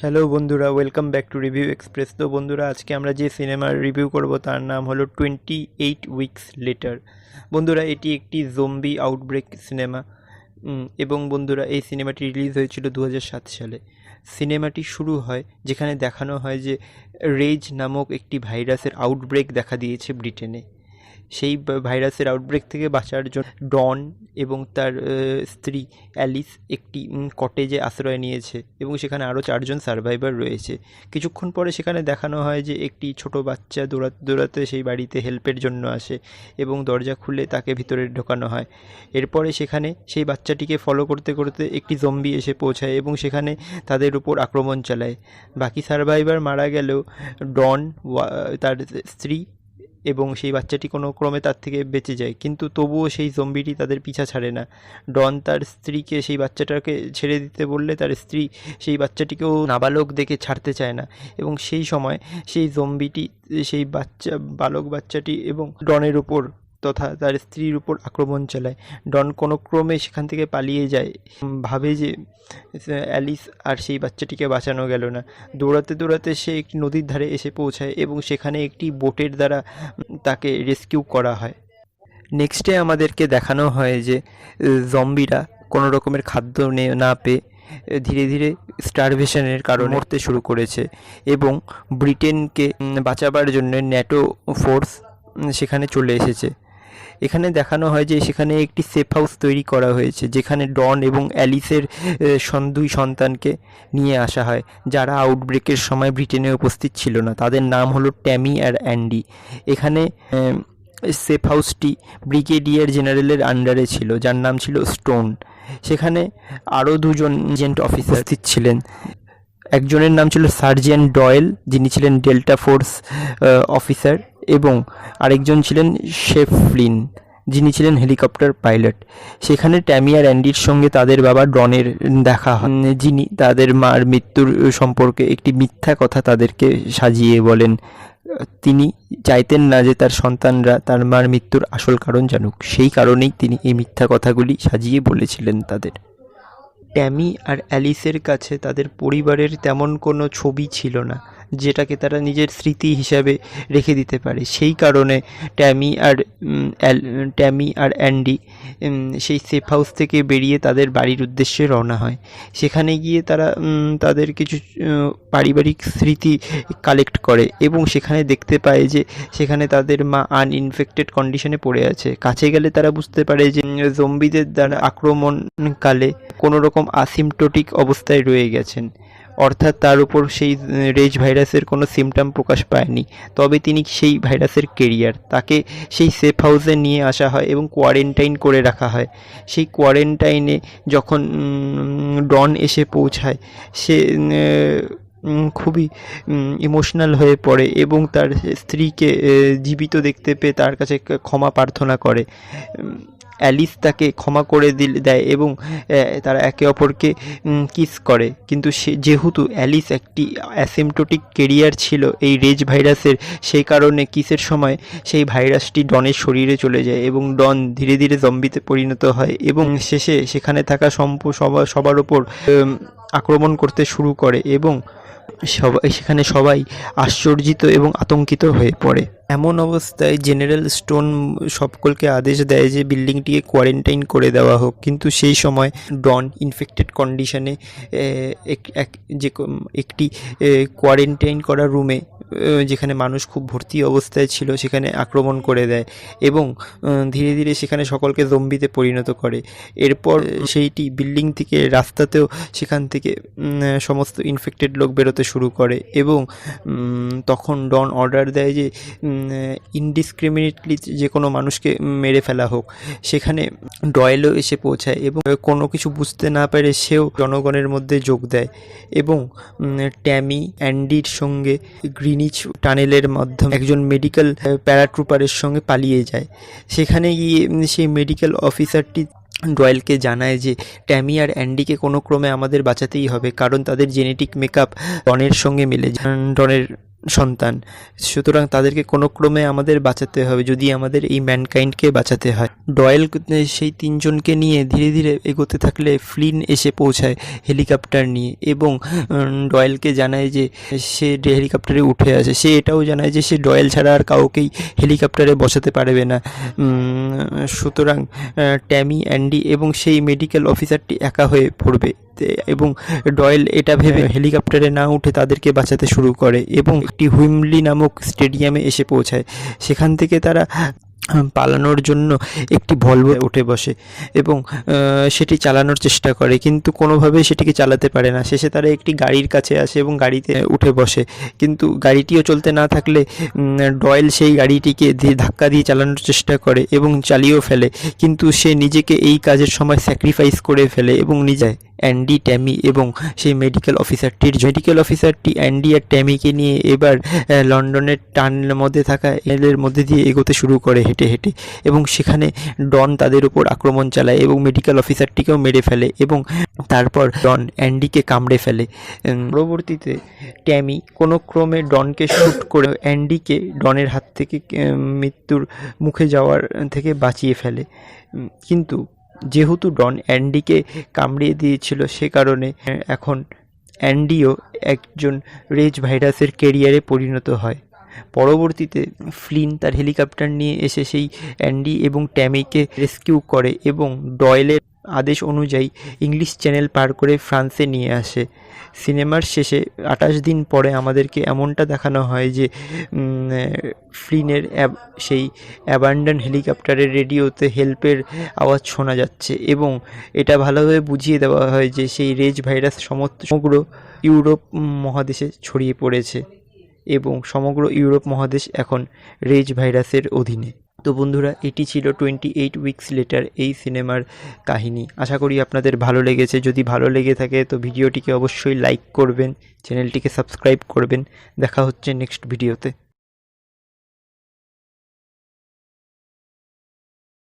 Hello বন্ধুরা, welcome back to review express. তো বন্ধুরা, আজকে আমরা যে সিনেমার রিভিউ করব তার নাম হলো 28 উইকস লেটার। বন্ধুরা, এটি একটি জম্বি আউটব্রেক সিনেমা এবং বন্ধুরা, এই সিনেমাটি রিলিজ হয়েছিল 2007 সালে। সিনেমাটি শুরু হয় যেখানে দেখানো হয় যে রেজ নামক একটি ভাইরাসের আউটব্রেক দেখা দিয়েছে ব্রিটেনে। সেই ভাইরাসের আউটব্রেক থেকে বাঁচার জন্য ডন এবং তার স্ত্রী অ্যালিস একটি কটেজে আশ্রয় নিয়েছে এবং সেখানে আরও 4জন সার্ভাইভার রয়েছে। কিছুক্ষণ পরে সেখানে দেখানো হয় যে একটি ছোট বাচ্চা দৌড়াতে দৌড়াতে সেই বাড়িতে হেল্পের জন্য আসে এবং দরজা খুলে তাকে ভিতরে ঢোকানো হয়। এরপরে সেখানে সেই বাচ্চাটিকে ফলো করতে করতে একটি জম্বি এসে পৌঁছায় এবং সেখানে তাদের উপর আক্রমণ চালায়। বাকি সার্ভাইভার মারা গেলেও ডন, তার স্ত্রী এবং সেই বাচ্চাটি কোনো ক্রমে তার থেকে বেঁচে যায়, কিন্তু তবুও সেই জম্বিটি তাদের পিছা ছাড়ে না। ডন তার স্ত্রীকে সেই বাচ্চাটাকে ছেড়ে দিতে বললে তার স্ত্রী সেই বাচ্চাটিকেও নাবালক দেখে ছাড়তে চায় না এবং সেই সময় সেই জম্বিটি সেই বালক বাচ্চাটি এবং ডনের উপর তথা তার স্ত্রীর উপর আক্রমণ চালায়। ডন কোনো ক্রমে সেখান থেকে পালিয়ে যায়, ভাবে যে অ্যালিস আর সেই বাচ্চাটিকে বাঁচানো গেল না। দৌড়াতে দৌড়াতে সে একটি নদীর ধারে এসে পৌঁছায় এবং সেখানে একটি বোটের দ্বারা তাকে রেস্কিউ করা হয়। নেক্সটে আমাদেরকে দেখানো হয় যে জম্বিরা কোনো রকমের খাদ্য না পেয়ে ধীরে ধীরে স্টারভেশনের কারণে মরতে শুরু করেছে এবং ব্রিটেনকে বাঁচাবার জন্য ন্যাটো ফোর্স সেখানে চলে এসেছে। এখানে দেখানো হয় যে সেখানে একটি সেফ হাউস তৈরি করা হয়েছে যেখানে ডন এবং অ্যালিসের দুই সন্তানকে নিয়ে আসা হয়, যারা আউটব্রেকের সময় ব্রিটেনে উপস্থিত ছিল না। তাদের নাম হলো ট্যামি আর অ্যান্ডি। এখানে সেফ হাউসটি ব্রিগেডিয়ার জেনারেলের আন্ডারে ছিল, যার নাম ছিল স্টোন। সেখানে আরও দুজন এজেন্ট অফিসার উপস্থিত ছিলেন। একজনের নাম ছিল সার্জেন্ট ডয়েল, যিনি ছিলেন ডেল্টা ফোর্স অফিসার, এবং আরেকজন ছিলেন শেফ ফ্লিন, যিনি ছিলেন হেলিকপ্টার পাইলট। সেখানে ট্যামি আর অ্যান্ডির সঙ্গে তাদের বাবা ডনের দেখা হয়, যিনি তাদের মার মৃত্যুর সম্পর্কে একটি মিথ্যা কথা তাদেরকে সাজিয়ে বলেন। তিনি চাইতেন না যে তার সন্তানরা তার মার মৃত্যুর আসল কারণ জানুক, সেই কারণেই তিনি এই মিথ্যা কথাগুলি সাজিয়ে বলেছিলেন তাদের। ট্যামি আর অ্যালিসের কাছে তাদের পরিবারের তেমন কোনো ছবি ছিল না যেটাকে তারা নিজের স্মৃতি হিসাবে রেখে দিতে পারে। সেই কারণে ট্যামি আর অ্যান্ডি সেই সেফ হাউস থেকে বেরিয়ে তাদের বাড়ির উদ্দেশ্যে রওনা হয়। সেখানে গিয়ে তারা তাদের কিছু পারিবারিক স্মৃতি কালেক্ট করে এবং সেখানে দেখতে পায় যে সেখানে তাদের মা আনইনফেক্টেড কন্ডিশনে পড়ে আছে। কাছে গেলে তারা বুঝতে পারে যে জম্বিদের দ্বারা আক্রমণকালে কোনো রকম আসিমটোটিক অবস্থায় রয়ে গেছেন, অর্থাৎ তার উপর সেই রেজ ভাইরাসের কোনো সিমটম প্রকাশ পায়নি। তবে তিনি সেই ভাইরাসের ক্যারিয়ার। তাকে সেই সেফ হাউসে নিয়ে আসা হয় এবং কোয়ারেন্টাইন করে রাখা হয়। সেই কোয়ারেন্টাইনে যখন ডন এসে পৌঁছায়, সে খুবই ইমোশনাল হয়ে পড়ে এবং তার স্ত্রীকে জীবিত দেখতে পেয়ে তার কাছে ক্ষমা প্রার্থনা করে। অ্যালিস তাকে ক্ষমা করে দেয় এবং তারা একে অপরকে কিস করে, কিন্তু যেহেতু অ্যালিস একটি অ্যাসিমটোটিক ক্যারিয়ার ছিল এই রেজ ভাইরাসের, সেই কারণে কিসের সময় সেই ভাইরাসটি ডনের শরীরে চলে যায় এবং ডন ধীরে ধীরে জম্বিতে পরিণত হয় এবং শেষে সেখানে থাকা সবার ওপর আক্রমণ করতে শুরু করে এবং সেখানে সবাই আশ্চর্যিত এবং আতঙ্কিত হয়ে পড়ে। এমন অবস্থায় জেনারেল স্টোন সকলকে আদেশ দেয় যে বিল্ডিংটিকে কোয়ারেন্টাইন করে দেওয়া হোক, কিন্তু সেই সময় ডন ইনফেক্টেড কন্ডিশনে একটি কোয়ারেন্টাইন করা রুমে, যেখানে মানুষ খুব ভর্তি অবস্থায় ছিল, সেখানে আক্রমণ করে দেয় এবং ধীরে ধীরে সেখানে সকলকে জম্বিতে পরিণত করে। এরপর সেইটি বিল্ডিং থেকে রাস্তাতেও সেখান থেকে সমস্ত ইনফেক্টেড লোক বেরোতে শুরু করে এবং তখন ডন অর্ডার দেয় যে ইনডিসক্রিমিনেটলি যে কোনো মানুষকে মেরে ফেলা হোক। সেখানে ডয়েলও এসে পৌঁছায় এবং কোনো কিছু বুঝতে না পেরে সেও জনগণের মধ্যে যোগ দেয় এবং ট্যামি অ্যান্ডির সঙ্গে গ্রিনিচ টানেলের মাধ্যমে একজন মেডিকেল প্যারাট্রুপারের সঙ্গে পালিয়ে যায়। সেখানে গিয়ে সেই মেডিকেল অফিসারটি ডয়েলকে জানায় যে ট্যামি আর অ্যান্ডিকে কোনো ক্রমে আমাদের বাঁচাতেই হবে, কারণ তাদের জেনেটিক মেকআপ ডনের সঙ্গে মিলে। ডনের সন্তান, সুতরাং তাদেরকে কোনো ক্রমে আমাদের বাঁচাতে হবে যদি আমাদের এই ম্যানকাইন্ডকে বাঁচাতে হয়। ডয়েল সেই তিনজনকে নিয়ে ধীরে ধীরে এগোতে থাকলে ফ্লিন এসে পৌঁছায় হেলিকপ্টার নিয়ে এবং ডয়েলকে জানায় যে সে হেলিকপ্টারে উঠে আসে। সে এটাও জানায় যে সে ডয়েল ছাড়া আর কাউকেই হেলিকপ্টারে বসাতে পারবে না। সুতরাং ট্যামি, অ্যান্ডি এবং সেই মেডিকেল অফিসারটি একা হয়ে পড়বে এবং ডয়েল এটা ভেবে হেলিকপ্টারে না উঠে তাদেরকে বাঁচাতে শুরু করে এবং একটি হুইমলি নামক স্টেডিয়ামে এসে পৌঁছায়। সেখান থেকে তারা পালানোর জন্য একটি ভলভো উঠে বসে এবং সেটি চালানোর চেষ্টা করে, কিন্তু কোনোভাবেই সেটিকে চালাতে পারে না। শেষে তারা একটি গাড়ির কাছে আসে এবং গাড়িতে উঠে বসে, কিন্তু গাড়িটিও চলতে না থাকলে ডয়েল সেই গাড়িটিকে ধাক্কা দিয়ে চালানোর চেষ্টা করে এবং চালিয়েও ফেলে, কিন্তু সে নিজেকে এই কাজের সময় স্যাক্রিফাইস করে ফেলে এবং নিজে অ্যান্ডি, ট্যামি এবং সেই মেডিকেল অফিসারটি অ্যান্ডি আর ট্যামিকে নিয়ে এবার লন্ডনের টানেলের মধ্যে থাকা এলের মধ্যে দিয়ে এগোতে শুরু করে হেঁটে হেঁটে, এবং সেখানে ডন তাদের উপর আক্রমণ চালায় এবং মেডিকেল অফিসারটিকেও মেরে ফেলে এবং তারপর ডন অ্যান্ডিকে কামড়ে ফেলে। পরবর্তীতে ট্যামি কোনো ক্রমে ডনকে শ্যুট করে অ্যান্ডিকে ডনের হাত থেকে মৃত্যুর মুখে যাওয়ার থেকে বাঁচিয়ে ফেলে, কিন্তু যেহেতু ডন অ্যান্ডিকে কামড়িয়ে দিয়েছিল সে কারণে এখন অ্যান্ডিও একজন রেজ ভাইরাসের ক্যারিয়ারে পরিণত হয়। পরবর্তীতে ফ্লিন তার হেলিকপ্টার নিয়ে এসে সেই অ্যান্ডি এবং ট্যামিকে রেস্কিউ করে এবং ডয়েলের আদেশ অনুযায়ী ইংলিশ চ্যানেল পার করে ফ্রান্সে নিয়ে আসে। সিনেমার শেষে 28 দিন পরে আমাদেরকে এমনটা দেখানো হয় যে ফ্লিনের সেই অ্যাবান্ডন হেলিকপ্টারের রেডিওতে হেল্পের আওয়াজ শোনা যাচ্ছে এবং এটা ভালোভাবে বুঝিয়ে দেওয়া হয় যে সেই রেজ ভাইরাস সমগ্র ইউরোপ মহাদেশে ছড়িয়ে পড়েছে এবং সমগ্র ইউরোপ মহাদেশ এখন রেজ ভাইরাসের অধীনে। তো বন্ধুরা, এটি ছিল 28 উইকস লেটার এই সিনেমার কাহিনী। আশা করি আপনাদের ভালো লেগেছে। যদি ভালো লেগে থাকে তো ভিডিওটিকে অবশ্যই লাইক করবেন, চ্যানেলটিকে সাবস্ক্রাইব করবেন। দেখা হচ্ছে নেক্সট ভিডিওতে।